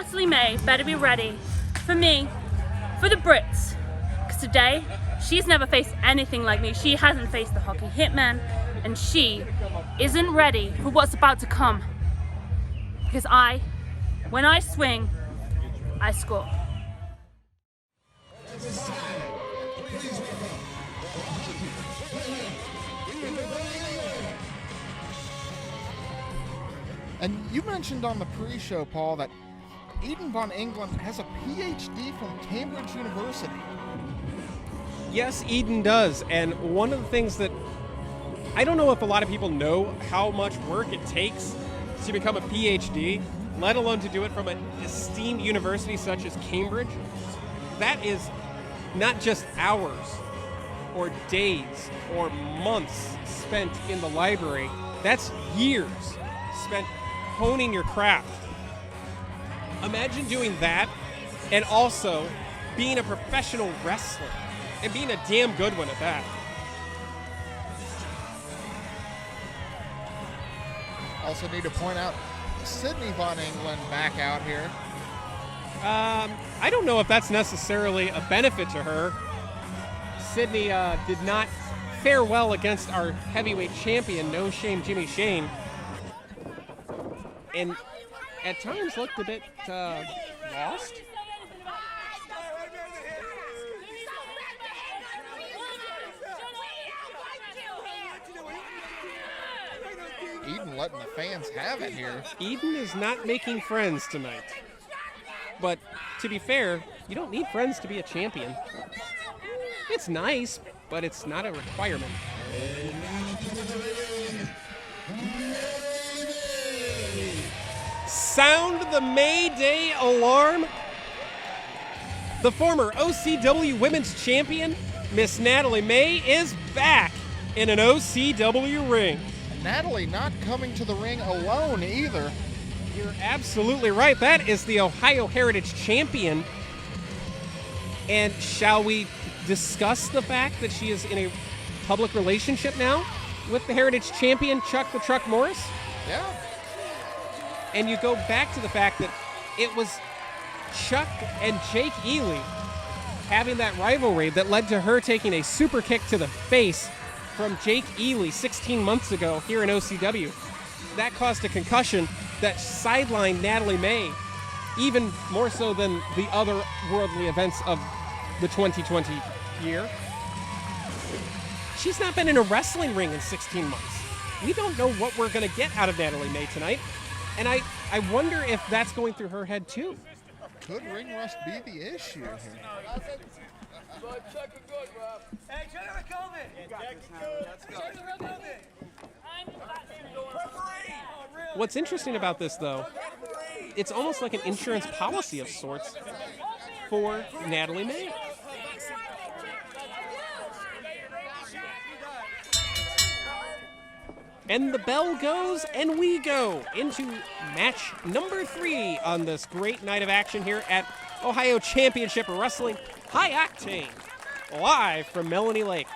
Natalie Mae better be ready for me, for the Brits, because today she's never faced anything like me. She hasn't faced the Hockey Hitman, and she isn't ready for what's about to come. Because when I swing, I score. And you mentioned on the pre-show, Paul, that Eden von Engeland has a PhD from Cambridge University. Yes, Eden does. And one of the things that I don't know if a lot of people know how much work it takes to become a PhD, let alone to do it from an esteemed university such as Cambridge. That is not just hours or days or months spent in the library. That's years spent honing your craft. Imagine doing that and also being a professional wrestler and being a damn good one at that. Also need to point out Sydney von Engeland back out here. I don't know if that's necessarily a benefit to her. Sydney did not fare well against our heavyweight champion, No Shame Jimmy Shane. And at times looked a bit lost. Eden letting the fans have it here. Eden is not making friends tonight. But to be fair, you don't need friends to be a champion. It's nice, but it's not a requirement. Sound the May Day alarm. The former OCW Women's Champion, Miss Natalie Mae, is back in an OCW ring. Natalie not coming to the ring alone either. You're absolutely right. That is the Ohio Heritage Champion. And shall we discuss the fact that she is in a public relationship now with the Heritage Champion, Chuck the Truck Morris? Yeah. And you go back to the fact that it was Chuck and Jake Ely having that rivalry that led to her taking a super kick to the face from Jake Ely 16 months ago here in OCW. That caused a concussion that sidelined Natalie Mae, even more so than the other worldly events of the 2020 year. She's not been in a wrestling ring in 16 months. We don't know what we're going to get out of Natalie Mae tonight. And I wonder if that's going through her head too. Could ring rust be the issue here? What's interesting about this, though, it's almost like an insurance policy of sorts for Natalie Mae. And the bell goes, and we go into match number 3 on this great night of action here at Ohio Championship Wrestling High Octane, live from Melanie Lake.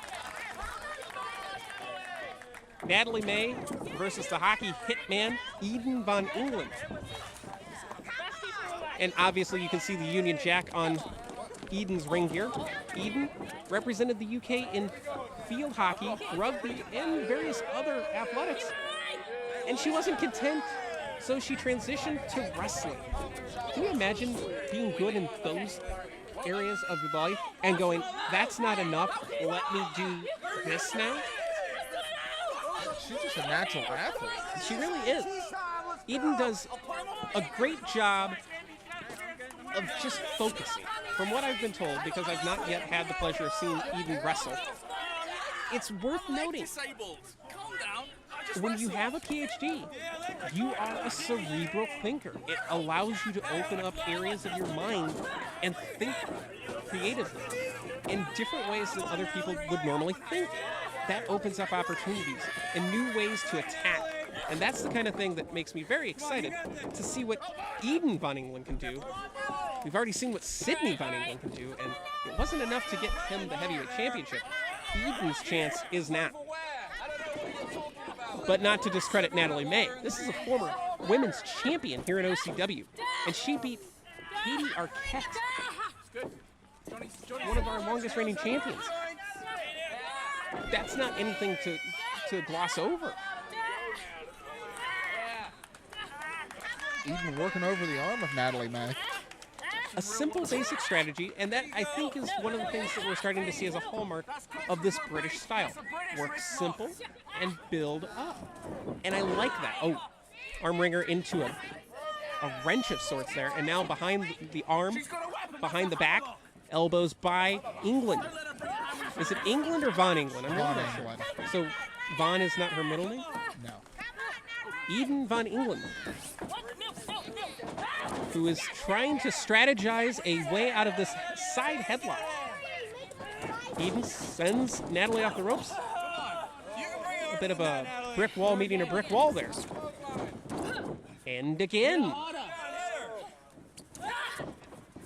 Natalie Mae versus the Hockey Hitman, Eden von Engeland. And obviously you can see the Union Jack on Eden's ring gear. Eden represented the UK in field hockey, rugby, and various other athletics. And she wasn't content, so she transitioned to wrestling. Can you imagine being good in those areas of your life and going, that's not enough, let me do this now? She's just a natural athlete. She really is. Eden does a great job of just focusing. From what I've been told, because I've not yet had the pleasure of seeing Eden wrestle, it's worth noting, when you have a PhD, you are a cerebral thinker. It allows you to open up areas of your mind and think creatively in different ways than other people would normally think. That opens up opportunities and new ways to attack. And that's the kind of thing that makes me very excited to see what Eden von Engeland can do. We've already seen what Sydney von Engeland can do, and it wasn't enough to get him the heavyweight championship. Eden's chance is now. But not to discredit Natalie Mae. This is a former women's champion here in OCW, and she beat Katie Arquette, one of our longest reigning champions. That's not anything to gloss over. Eden working over the arm of Natalie Mae. A simple, basic strategy, and that, I think, is one of the things that we're starting to see as a hallmark of this British style. Work simple and build up. And I like that. Oh, arm wringer into a wrench of sorts there, and now behind the arm, behind the back, elbows by Engeland. Is it Engeland or Von Engeland? I'm not sure. So Von is not her middle name? No. Eden Von Engeland, who is trying to strategize a way out of this side headlock. Eden sends Natalie off the ropes. A bit of a brick wall meeting a brick wall there. And again.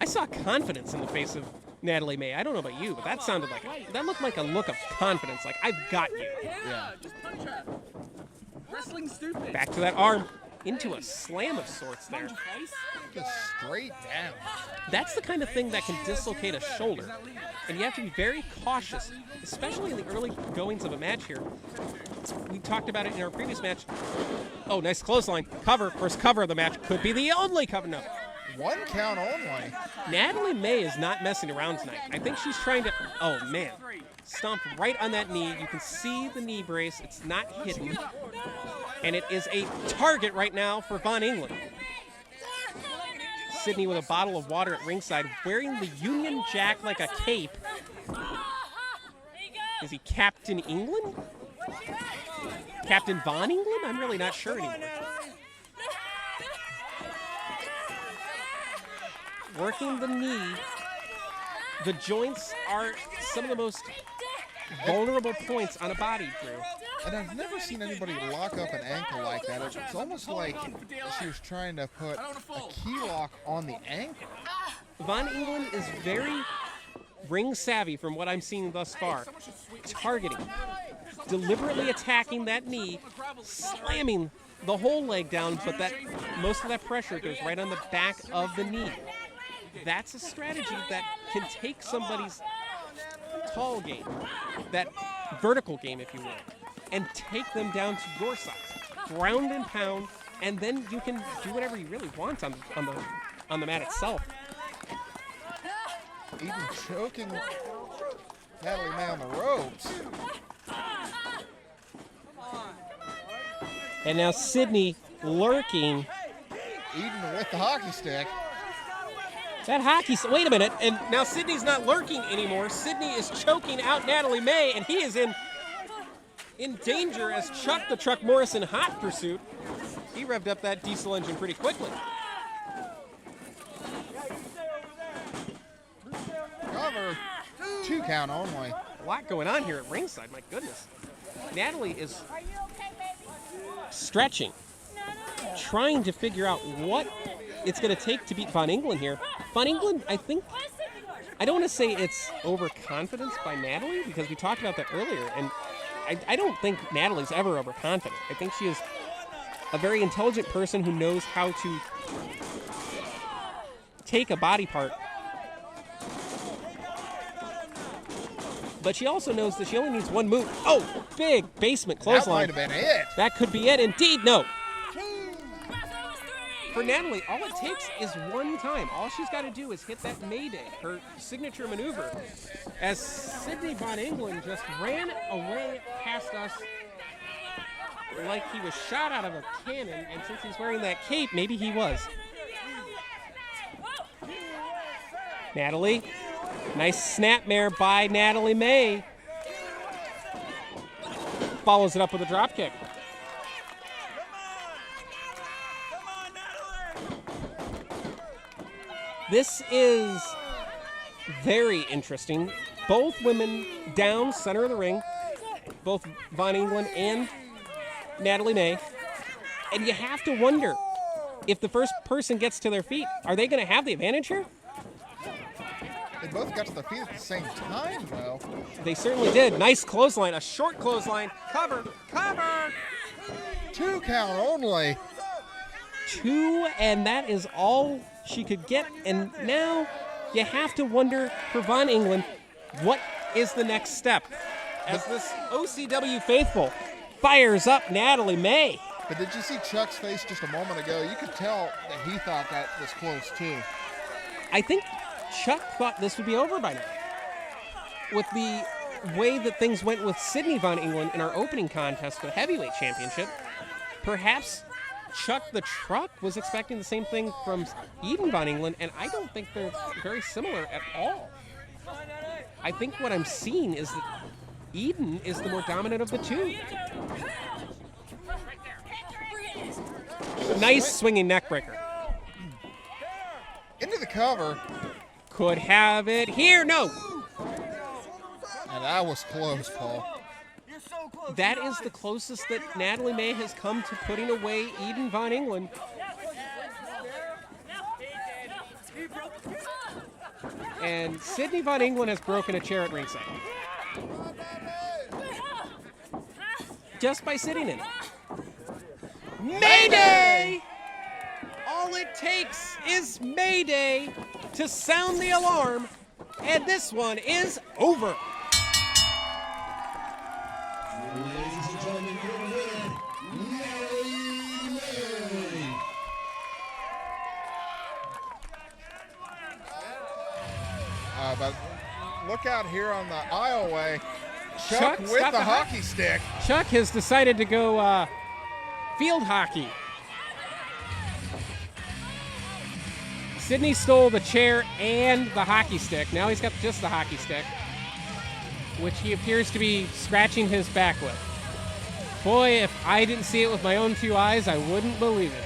I saw confidence in the face of Natalie Mae. I don't know about you, but that looked like a look of confidence. Like, I've got you. Yeah. Wrestling stupid. Back to that arm. Into a slam of sorts there. Just straight down. That's the kind of thing that can dislocate a shoulder. And you have to be very cautious, especially in the early goings of a match here. We talked about it in our previous match. Oh, nice clothesline. Cover. First cover of the match. Could be the only cover. No. 1 count only. Natalie Mae is not messing around tonight. I think she's trying to... Oh, man. Stomp right on that knee. You can see the knee brace. It's not hidden. And it is a target right now for Von Engeland. Sydney with a bottle of water at ringside, wearing the Union Jack like a cape. Is he Captain England? Captain Von England? I'm really not sure anymore. Working the knee. The joints are some of the most vulnerable points on a body, Drew. And I've never seen anybody lock up an ankle like that. It's almost like she was trying to put a key lock on the ankle. Von Engeland is very ring savvy from what I'm seeing thus far. Targeting, deliberately attacking that knee, slamming the whole leg down, but that most of that pressure goes right on the back of the knee. That's a strategy that can take somebody's tall game, that vertical game, if you will, and take them down to your size. Ground and pound, and then you can do whatever you really want on the mat itself. Even choking Natalie Mae on the ropes. And now Sydney lurking. Eden with the hockey stick. That hockey, wait a minute, and now Sydney's not lurking anymore. Sydney is choking out Natalie Mae, and he is in danger as Chuck the Truck Morris in hot pursuit. He revved up that diesel engine pretty quickly. Cover. 2 count only. A lot going on here at ringside, my goodness. Natalie is stretching, trying to figure out what it's going to take to beat Von Engeland here. Von Engeland, I don't want to say it's overconfidence by Natalie, because we talked about that earlier, and I don't think Natalie's ever overconfident. I think she is a very intelligent person who knows how to take a body part, but she also knows that she only needs one move. Oh, big basement clothesline. That might have been it. That could be it. Indeed, no. For Natalie, all it takes is one time. All she's got to do is hit that Mayday, her signature maneuver, as Sydney Von Engeland just ran away past us like he was shot out of a cannon, and since he's wearing that cape, maybe he was. Natalie, nice snapmare by Natalie Mae. Follows it up with a drop kick. This is very interesting. Both women down center of the ring, both Von Engeland and Natalie Mae. And you have to wonder, if the first person gets to their feet, are they going to have the advantage here? They both got to their feet at the same time, though. They certainly did. Nice clothesline, a short clothesline. Cover, cover! 2 count only. 2, and that is all she could get. And now you have to wonder for Von Engeland, what is the next step? As this OCW faithful fires up Natalie Mae. But did you see Chuck's face just a moment ago? You could tell that he thought that was close, too. I think Chuck thought this would be over by now. With the way that things went with Sydney Von Engeland in our opening contest for the heavyweight championship, perhaps Chuck the Truck was expecting the same thing from Eden Von Engeland, and I don't think they're very similar at all. I think what I'm seeing is that Eden is the more dominant of the two. Nice swinging neckbreaker. Into the cover. Could have it here. No. And that was close, Paul. That is the closest that Natalie Mae has come to putting away Eden Von Engeland. And Sydney Von Engeland has broken a chair at ringside. Just by sitting in it. Mayday! All it takes is Mayday to sound the alarm, and this one is over. Ladies and gentlemen, your winner, Natalie Mae. But look out here on the aisleway. Chuck with the hockey stick. Chuck has decided to go field hockey. Sydney stole the chair and the hockey stick. Now he's got just the hockey stick, which he appears to be scratching his back with. Boy, if I didn't see it with my own 2 eyes, I wouldn't believe it.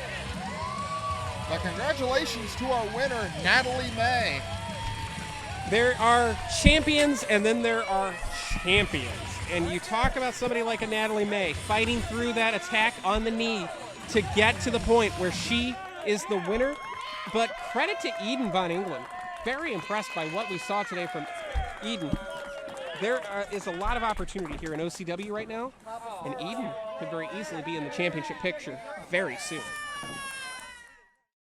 But congratulations to our winner, Natalie Mae. There are champions, and then there are champions. And you talk about somebody like a Natalie Mae fighting through that attack on the knee to get to the point where she is the winner. But credit to Eden Von Engeland. Very impressed by what we saw today from Eden. There is a lot of opportunity here in OCW right now, and Eden could very easily be in the championship picture very soon.